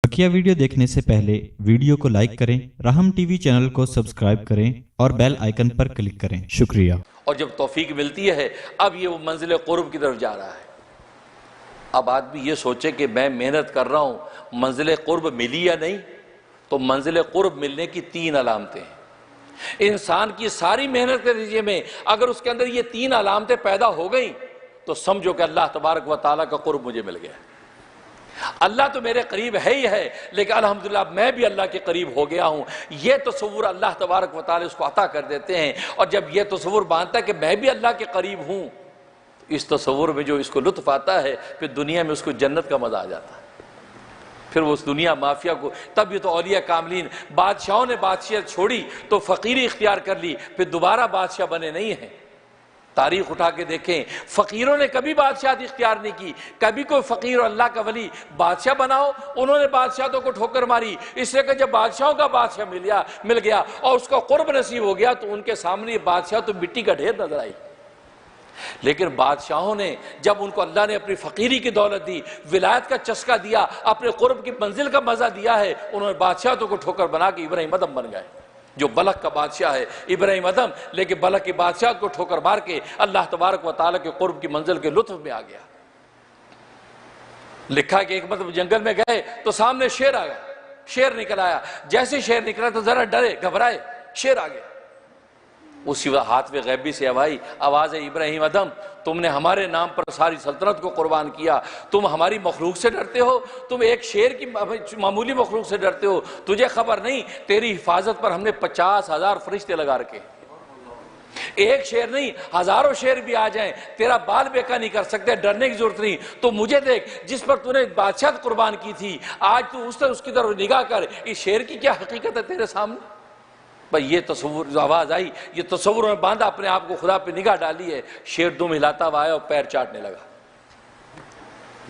बकिया video देखने से पहले वीडियो को लाइक करें, राहम टीवी चैनल को सब्सक्राइब करें और बेल आइकन पर क्लिक करें। शुक्रिया। और जब तौफीक मिलती है, अब ये वो मंजिल कुर्ब की तरफ जा रहा है। अब आदमी ये सोचे कि मैं मेहनत कर रहा हूँ, मंजिल कुर्ब मिली या नहीं। तो मंजिल कुर्ब मिलने की तीन अलामतें हैं। इंसान की सारी मेहनत के नतीजे में अगर उसके अंदर ये तीन अलामतें पैदा हो गई तो समझो कि अल्लाह तबारक व तआला का कुर्ब मुझे मिल गया। अल्लाह तो मेरे करीब है ही है, लेकिन अल्हम्दुलिल्लाह मैं भी अल्लाह के करीब हो गया हूँ। ये तसव्वुर अल्लाह तबारक व तआला उसको अता कर देते हैं। और जब ये तसव्वुर बांधता है कि मैं भी अल्लाह के करीब हूँ, इस तसव्वुर में जो इसको लुत्फ आता है, फिर दुनिया में उसको जन्नत का मज़ा आ जाता है। फिर वो उस दुनिया माफिया को, तब ये तो औलिया कामलीन बादशाहों ने बादशाहत छोड़ी तो फ़कीरी इख्तियार कर ली, फिर दोबारा बादशाह बने नहीं हैं। तारीख उठा के देखें, फ़कीरों ने कभी बादशाहत इख्तियार नहीं की। कभी कोई फ़कीर और अल्लाह का वली बादशाह बनाओ, उन्होंने बादशाहों को ठोकर मारी। इसलिए कि जब बादशाहों का बादशाह मिल गया और उसका कुर्ब नसीब हो गया तो उनके सामने बादशाह तो मिट्टी का ढेर नजर आई। लेकिन बादशाहों ने जब उनको अल्लाह ने अपनी फ़कीरी की दौलत दी, विलायत का चस्का दिया, अपने कुर्ब की मंजिल का मज़ा दिया है, उन्होंने बादशाहों को ठोकर बना के इब्राहिम अदम बन गए। जो बलक का बादशाह है इब्राहिम अदम, लेकिन बलक की बादशाह को ठोकर मार के अल्लाह तबारक व तआला के कुर्ब की मंजिल के लुत्फ में आ गया। लिखा कि एक मतलब जंगल में गए तो सामने शेर आ गया। शेर निकल आया, जैसे शेर निकला तो जरा डरे घबराए, शेर आ गया। उसी हाथ में गैबी से आवाज़ है, इब्राहिम अदम तुमने हमारे नाम पर सारी सल्तनत को कुर्बान किया, तुम हमारी मखलूक से डरते हो, तुम एक शेर की मामूली मखलूक से डरते हो, तुझे खबर नहीं तेरी हिफाजत पर हमने 50,000 फरिश्ते लगा रखे। एक शेर नहीं, हजारों शेर भी आ जाएं तेरा बाल बेका नहीं कर सकते, डरने की जरूरत नहीं। तो मुझे देख, जिस पर तूने बादशाह कुर्बान की थी, आज तू उसकी तरफ निगाह कर, इस शेर की क्या हकीकत है तेरे सामने। भाई ये तस्वुर आवाज़ आई, ये तस्वुर में बांधा अपने आप को, खुदा पे निगाह डाली है। शेर दुम हिलाता हुआ आया और पैर चाटने लगा।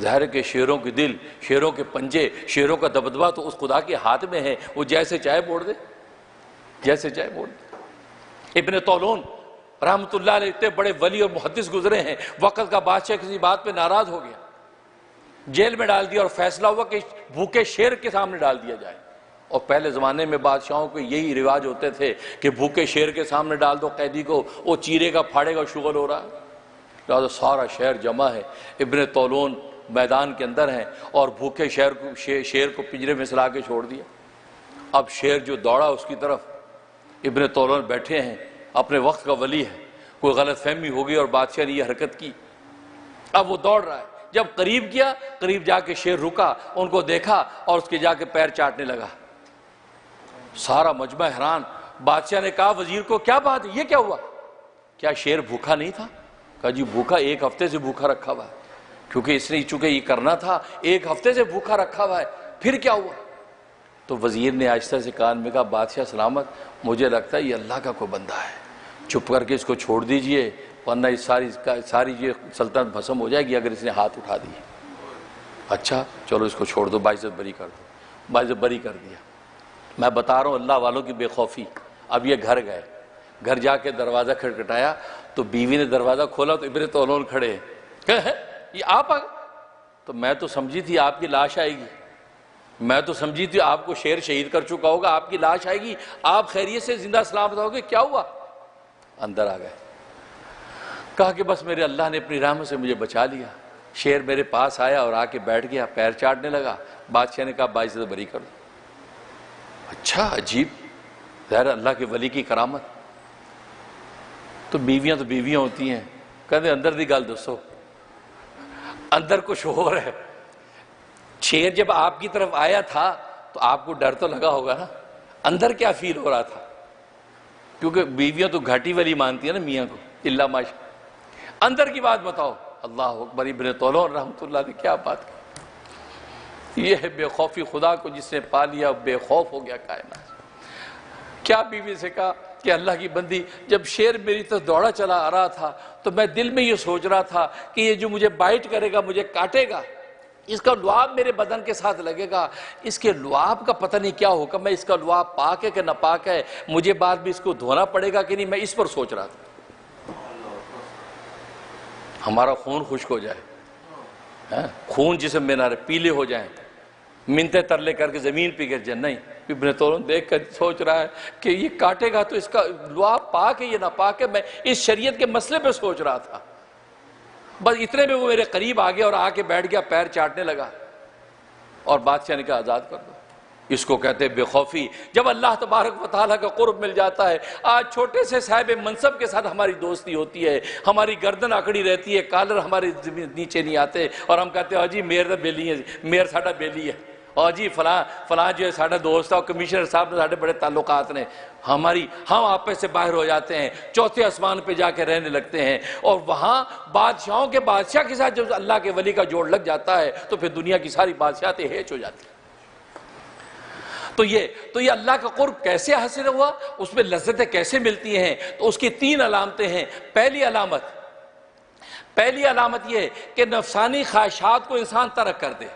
ज़ाहिर है कि शेरों के दिल, शेरों के पंजे, शेरों का दबदबा तो उस खुदा के हाथ में है, वो जैसे चाहे मोड़ दे, जैसे चाहे मोड़ दे। इब्ने तौलून रहमतुल्लाह अलैह इतने बड़े वली और मुहद्दिस गुजरे हैं। वक़्त का बादशाह किसी बात पे नाराज़ हो गया, जेल में डाल दिया और फैसला हुआ कि भूखे शेर के सामने डाल दिया जाए। और पहले ज़माने में बादशाहों के यही रिवाज होते थे कि भूखे शेर के सामने डाल दो कैदी को, वो चीरेगा फाड़ेगा, शुगल हो रहा है। तो सारा शहर जमा है, इब्ने तौलून मैदान के अंदर हैं और भूखे शेर को पिंजरे में सला के छोड़ दिया। अब शेर जो दौड़ा उसकी तरफ, इब्ने तौलून बैठे हैं, अपने वक्त का वली है, कोई गलत फहमी हो गई और बादशाह ने ये हरकत की। अब वो दौड़ रहा है, जब करीब किया, करीब जाके शेर रुका, उनको देखा और उसके जाके पैर चाटने लगा। सारा मजमा हैरान। बादशाह ने कहा वजीर को, क्या बात है, ये क्या हुआ, क्या शेर भूखा नहीं था? कहा जी भूखा, एक हफ्ते से भूखा रखा हुआ है, क्योंकि इसने चूंकि ये करना था, एक हफ्ते से भूखा रखा हुआ है, फिर क्या हुआ? तो वजीर ने आहिस्ता से कान में कहा, बादशाह सलामत, मुझे लगता है ये अल्लाह का कोई बंदा है, चुप करके इसको छोड़ दीजिए, वरना इस सारी ये सल्तनत भस्म हो जाएगी अगर इसने हाथ उठा दिए। अच्छा चलो इसको छोड़ दो, बाइज्जत बरी कर दो। बाइज्जत बरी कर दिया। मैं बता रहा हूँ अल्लाह वालों की बेखौफी। अब ये घर गए, घर जाके दरवाज़ा खटखटाया तो बीवी ने दरवाज़ा खोला तो इब्ने तौलून खड़े हैं। ये आप आ गए? तो मैं तो समझी थी आपकी लाश आएगी, मैं तो समझी थी आपको शेर शहीद कर चुका होगा, आपकी लाश आएगी, आप खैरियत से जिंदा सलामत होगे, क्या हुआ? अंदर आ गए, कहा कि बस मेरे अल्लाह ने अपनी रहमत से मुझे बचा लिया। शेर मेरे पास आया और आके बैठ गया, पैर चाटने लगा। बादशाह ने कहा बाइज्जत बरी कर दो। अच्छा अजीब, ज़ाहिर अल्लाह के वली की करामत। तो बीवियां होती हैं, कहते अंदर दी गल दसो, अंदर कुछ और है। शेर जब आपकी तरफ आया था तो आपको डर तो लगा होगा ना, अंदर क्या फील हो रहा था? क्योंकि बीवियां तो घाटी वाली मानती है ना मियाँ को, इल्ला माशा। अंदर की बात बताओ। अल्लाह अकबर। इब्ने तौलून रहमतुल्लाह ने क्या बात की। ये है बेखौफी, खुदा को जिसने पा लिया बेखौफ हो गया कायनात। क्या बीवी से कहा कि अल्लाह की बंदी, जब शेर मेरी तरफ दौड़ा चला आ रहा था तो मैं दिल में ये सोच रहा था कि ये जो मुझे बाइट करेगा, मुझे काटेगा, इसका लुआब मेरे बदन के साथ लगेगा, इसके लुआब का पता नहीं क्या होगा, मैं इसका लुआब पाक है कि नापाक है, मुझे बाद में इसको धोना पड़ेगा कि नहीं, मैं इस पर सोच रहा था। हमारा खून खुश्क हो जाए, खून जिसम में ना रहे, पीले हो जाए, منتیں ترلے کر کے زمین پہ گر جائے، نہیں، ابن طولون دیکھ کر سوچ رہا ہے کہ یہ کاٹے گا تو اس کا دعا پاک ہے یہ ناپاک ہے، میں اس شریعت کے مسئلے پہ سوچ رہا تھا۔ بس اتنے میں وہ میرے قریب آ گیا اور آ کے بیٹھ گیا، پیر چاٹنے لگا، اور بادشاہ نے کہا آزاد کر دو۔ اس کو کہتے ہیں بے خوفی۔ جب اللہ تبارک و تعالیٰ کا قرب مل جاتا ہے، آج چھوٹے سے صاحب منصب کے ساتھ ہماری دوستی ہوتی ہے، ہماری گردن اکڑی رہتی ہے، کالر ہمارے نیچے نہیں آتے، اور ہم کہتے ہیں جی میر بیلی ہے، میر ساڈا بیلی ہے، اور جی فلاں جو ہے ساڈا دوست ہے، اور کمشنر صاحب نے ساڈے بڑے تعلقات نے، ہم آپس سے باہر ہو جاتے ہیں، چوتھے آسمان پہ جا کے رہنے لگتے ہیں، اور وہاں بادشاہوں کے بادشاہ کے ساتھ جب اللہ کے ولی کا جوڑ لگ جاتا ہے تو پھر دنیا کی ساری بادشاہتیں ہیچ ہو جاتی ہیں۔ تو یہ اللہ کا قرب کیسے حاصل ہوا، اس میں لذتیں کیسے ملتی ہیں، تو اس کی 3 علامتیں ہیں۔ پہلی علامت یہ کہ نفسانی خواہشات کو انسان ترک کر دے،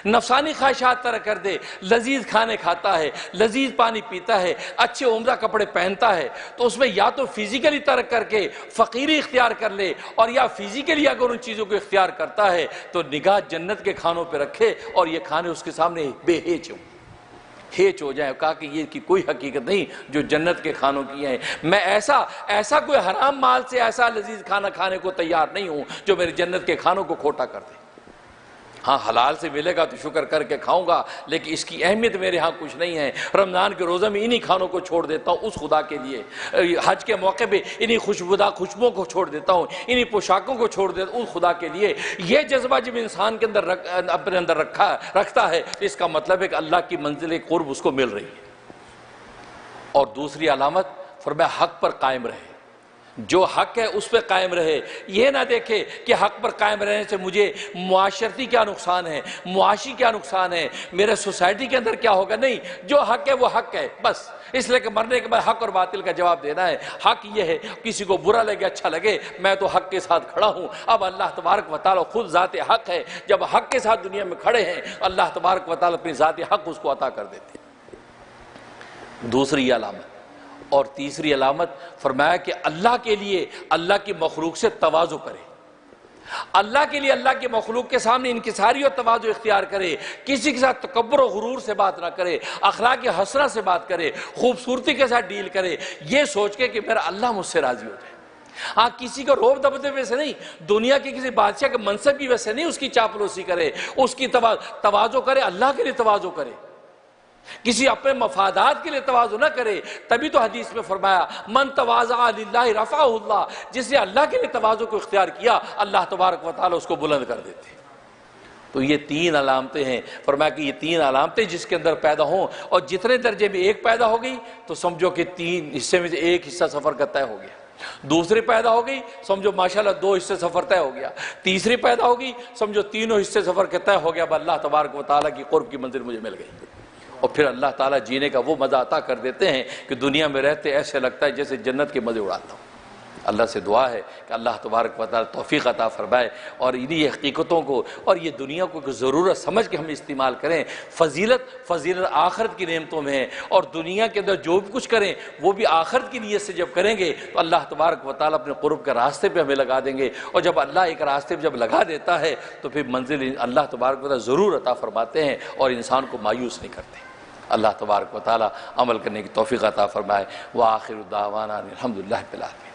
نفسانی خواہشات ترک کر دے، لذیذ کھانے کھاتا ہے، لذیذ پانی پیتا ہے، اچھے عمدہ کپڑے پہنتا ہے، تو اس میں یا تو فزیکلی ترک کر کے فقیری اختیار کر لے، اور یا فزیکلی اگر ان چیزوں کو اختیار کرتا ہے تو نگاہ جنت کے کھانوں پہ رکھے، اور یہ کھانے اس کے سامنے بے ہیچ ہو جائے۔ کہا کہ یہ کی کوئی حقیقت نہیں جو جنت کے کھانوں کی ہیں، میں ایسا کوئی حرام مال سے ایسا لذیذ کھانا کھانے کو تیار نہیں ہوں جو میرے جنت کے کھانوں کو کھوٹا کر دے۔ ہاں حلال سے ملے گا تو شکر کر کے کھاؤں گا، لیکن اس کی اہمیت میرے ہاں کچھ نہیں ہے۔ رمضان کے روزہ میں انہی کھانوں کو چھوڑ دیتا ہوں اس خدا کے لیے، حج کے موقع پہ انہی خوشبوؤں کو چھوڑ دیتا ہوں، انہی پوشاکوں کو چھوڑ دیتا ہوں اس خدا کے لیے۔ یہ جذبہ جب انسان کے اندر اپنے اندر رکھتا ہے، اس کا مطلب ہے کہ اللہ کی منزل قرب اس کو مل رہی ہے۔ اور دوسری علامت فرمایا حق پر قائم رہے، جو حق ہے اس پہ قائم رہے، یہ نہ دیکھے کہ حق پر قائم رہنے سے مجھے معاشرتی کیا نقصان ہے، معاشی کیا نقصان ہے، میرے سوسائٹی کے اندر کیا ہوگا، نہیں، جو حق ہے وہ حق ہے بس۔ اس لیے کہ مرنے کے بعد حق اور باطل کا جواب دینا ہے۔ حق یہ ہے، کسی کو برا لگے اچھا لگے، میں تو حق کے ساتھ کھڑا ہوں۔ اب اللہ تبارک و تعالیٰ خود ذات حق ہے، جب حق کے ساتھ دنیا میں کھڑے ہیں اللہ تبارک و تعالیٰ اپنی ذات حق اس کو عطا کر دیتے ہیں۔ دوسری علامت اور تیسری علامت فرمایا کہ اللہ کے لیے اللہ کی مخلوق سے تواضع کرے، اللہ کے لیے اللہ کی مخلوق کے سامنے انکساری اور تواضع اختیار کرے، کسی کے ساتھ تکبر و غرور سے بات نہ کرے، اخلاق حسنہ سے بات کرے، خوبصورتی کے ساتھ ڈیل کرے، یہ سوچ کے کہ میرا اللہ مجھ سے راضی ہو جائے۔ ہاں کسی کو روب دبدبے سے نہیں، دنیا کے کسی بادشاہ کے منصب کی وجہ سے نہیں اس کی چاپلوسی کرے، اس کی تواضع کرے، اللہ کے لیے تواضع کرے، کسی اپنے مفادات کے لیے تواضع نہ کرے۔ تبھی تو حدیث میں فرمایا من تواضع للہ رفعہ اللہ، جس نے اللہ کے لیے تواضع کو اختیار کیا اللہ تبارک و تعالیٰ اس کو بلند کر دیتے۔ تو یہ 3 علامتیں ہیں، فرمایا کہ یہ 3 علامتیں جس کے اندر پیدا ہوں، اور جتنے درجے میں ایک پیدا ہو گئی تو سمجھو کہ 3 حصے میں سے ایک حصہ سفر کا طے ہو گیا، دوسری پیدا ہو گئی سمجھو ماشاءاللہ 2 حصے سفر طے ہو گیا، تیسری پیدا ہوگی سمجھو 3 حصے سفر کا طے ہو گیا، اب اللہ تبارک و تعالیٰ کی قرب کی منزل مجھے مل گئی۔ اور پھر اللہ تعالیٰ جینے کا وہ مزہ عطا کر دیتے ہیں کہ دنیا میں رہتے ایسے لگتا ہے جیسے جنت کے مزے اڑاتا ہوں۔ اللہ سے دعا ہے کہ اللہ تبارک و تعالیٰ توفیق عطا فرمائے، اور انہی حقیقتوں کو اور یہ دنیا کو ضرورت سمجھ کے ہم استعمال کریں۔ فضیلت آخرت کی نعمتوں میں ہے، اور دنیا کے اندر جو بھی کچھ کریں وہ بھی آخرت کی نیت سے جب کریں گے تو اللہ تبارک و تعالیٰ اپنے قرب کے راستے پہ ہمیں لگا دیں گے، اور جب اللہ ایک راستے پہ جب لگا دیتا ہے تو پھر منزل اللہ تبارک و تعالیٰ ضرور عطا فرماتے ہیں اور انسان کو مایوس نہیں کرتے۔ اللہ تبارک و تعالیٰ عمل کرنے کی توفیق عطا فرمائے۔ وآخر دعوانا الحمدللہ رب العالمین۔